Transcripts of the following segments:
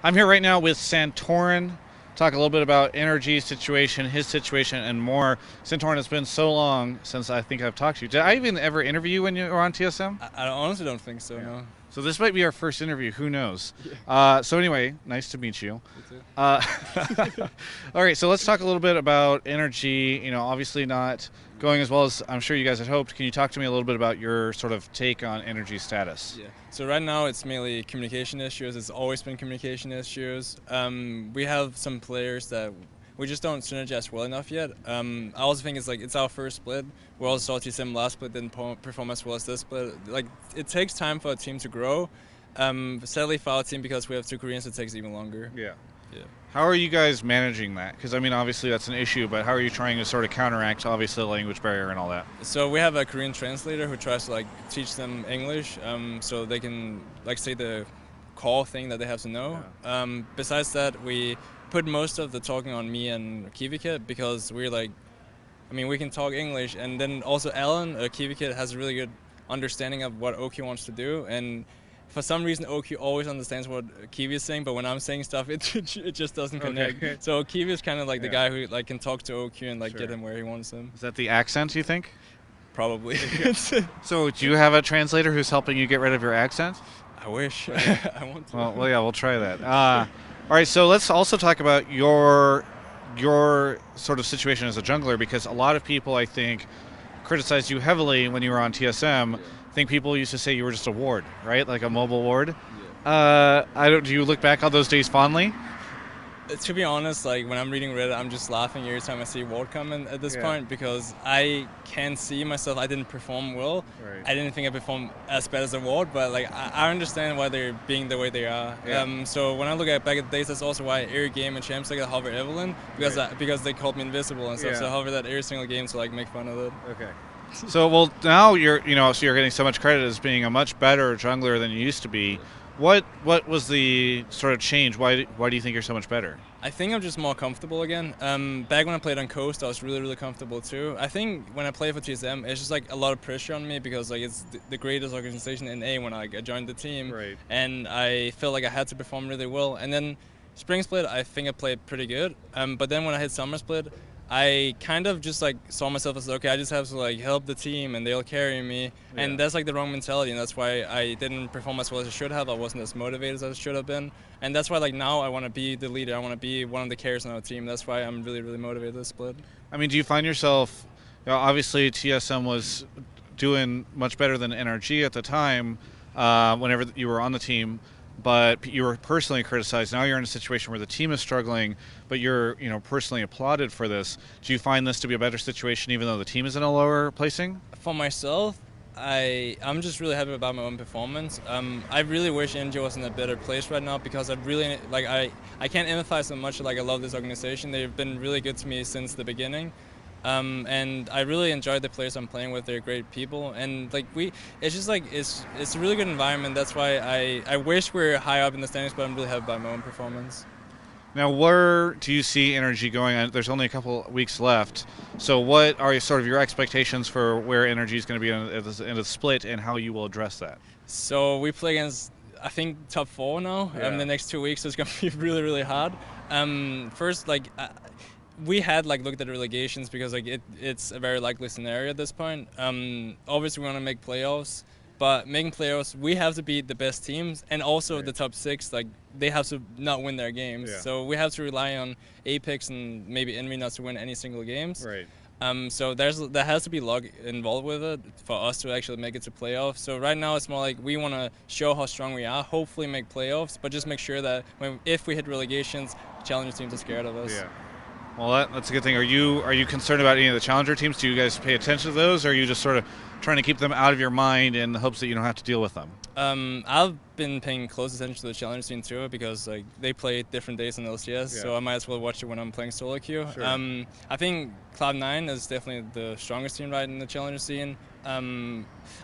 I'm here right now with Santorin. Talk a little bit about energy situation, his situation, and more. Santorin, it's been so long since I think I've talked to you. Did I even ever interview you when you were on TSM? I honestly don't think so, no. So this might be our first interview. Who knows? Yeah. So anyway, nice to meet you. Me too. All right, so let's talk a little bit about energy. Obviously not going as well as I'm sure you guys had hoped. Can you talk to me a little bit about your sort of take on energy status? Yeah. So right now it's mainly communication issues. It's always been communication issues. We have some players that we just don't synergize well enough yet. I also think it's our first split. We also saw TSM last split didn't perform as well as this split. Like, it takes time for a team to grow. Sadly for our team, because we have two Koreans, it takes even longer. Yeah. Yeah. How are you guys managing that? Because, I mean, obviously that's an issue, but how are you trying to sort of counteract, obviously, the language barrier and all that? So we have a Korean translator who tries to teach them English, so they can say the core thing that they have to know. Yeah. Besides that, we put most of the talking on me and KiwiKit, because we can talk English, and then also Alan, KiwiKit, has a really good understanding of what Oki wants to do, and for some reason Oki always understands what Kiwi is saying, but when I'm saying stuff, it just doesn't connect. Okay. So Kiwi is kind of the Yeah. guy who can talk to Oki and Sure. get him where he wants him. Is that the accent, you think? Probably. So do you have a translator who's helping you get rid of your accent? I wish. I want to. Well, yeah, we'll try that. All right, so let's also talk about your sort of situation as a jungler, because a lot of people, I think, criticized you heavily when you were on TSM. Yeah. I think people used to say you were just a ward, right? Like a mobile ward. Yeah. Do you look back on those days fondly? To be honest, when I'm reading Reddit, I'm just laughing every time I see Ward comment at this Yeah. point, because I can see myself. I didn't perform well. Right. I didn't think I performed as bad as a Ward, but I understand why they're being the way they are. Yeah. So when I look at back at the days, that's also why every game in Champs League I hover Evelyn, because Right. because they called me invisible and stuff. Yeah. So I hover that every single game to make fun of it. Okay. So, well, now so you're getting so much credit as being a much better jungler than you used to be. What was the sort of change? Why do you think you're so much better? I think I'm just more comfortable again. Back when I played on Coast, I was really, really comfortable too. I think when I play for TSM, it's just a lot of pressure on me, because it's the greatest organization in A when I joined the team. Right. And I felt like I had to perform really well. And then Spring Split, I think I played pretty good. But then when I hit Summer Split, I kind of just saw myself as, okay, I just have to help the team and they'll carry me. Yeah. And that's the wrong mentality, and that's why I didn't perform as well as I should have. I wasn't as motivated as I should have been. And that's why now I want to be the leader. I want to be one of the carriers on our team. That's why I'm really, really motivated this split. I mean, do you find yourself, obviously TSM was doing much better than NRG at the time, whenever you were on the team, but you were personally criticized. Now you're in a situation where the team is struggling, but you're personally applauded for this. Do you find this to be a better situation even though the team is in a lower placing? For myself, I'm just really happy about my own performance. I really wish NG was in a better place right now, because I really I can't empathize so much. I love this organization. They've been really good to me since the beginning. And I really enjoy the players I'm playing with. They're great people, and it's just it's a really good environment. That's why I wish we're high up in the standings, but I'm really happy about my own performance. Now, where do you see energy going? There's only a couple weeks left, so what are sort of your expectations for where energy is going to be at the end of the split, and how you will address that? So we play against, I think, top 4 now. Yeah. The next 2 weeks, so it's going to be really, really hard. First, we had looked at the relegations, because it's a very likely scenario at this point. Obviously we want to make playoffs, but making playoffs, we have to beat the best teams, and also Right. the top 6. They have to not win their games. Yeah. So we have to rely on Apex and maybe Envy not to win any single games. Right. So there has to be luck involved with it for us to actually make it to playoffs. So right now it's more we want to show how strong we are, hopefully make playoffs, but just make sure that if we hit relegations, challenger teams are scared of us. Yeah. Well, that's a good thing. Are you concerned about any of the challenger teams? Do you guys pay attention to those, or are you just sort of trying to keep them out of your mind in the hopes that you don't have to deal with them? I've been paying close attention to the challenger scene too, because they play different days in LCS, Yeah. so I might as well watch it when I'm playing solo queue. Sure. I think Cloud9 is definitely the strongest team right in the challenger scene. I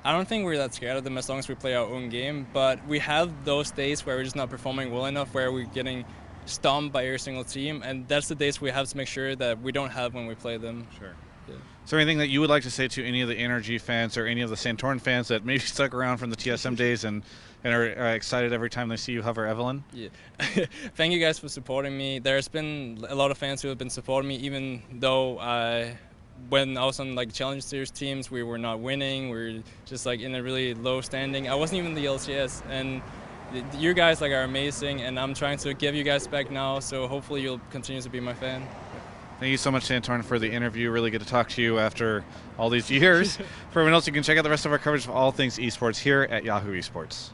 don't think we're that scared of them as long as we play our own game, but we have those days where we're just not performing well enough, where we're getting stomped by every single team, and that's the days we have to make sure that we don't have when we play them. Sure. Is there anything that you would like to say to any of the NRG fans or any of the Santorin fans that maybe stuck around from the TSM days and are excited every time they see you hover Evelyn? Yeah. Thank you guys for supporting me. There's been a lot of fans who have been supporting me, even though when I was on like Challenge Series teams, we were not winning. We were just like in a really low standing. I wasn't even the LCS, and you guys like are amazing, and I'm trying to give you guys back now. So hopefully you'll continue to be my fan. Thank you so much, Santorin, for the interview. Really good to talk to you after all these years. For everyone else, you can check out the rest of our coverage of all things esports here at Yahoo Esports.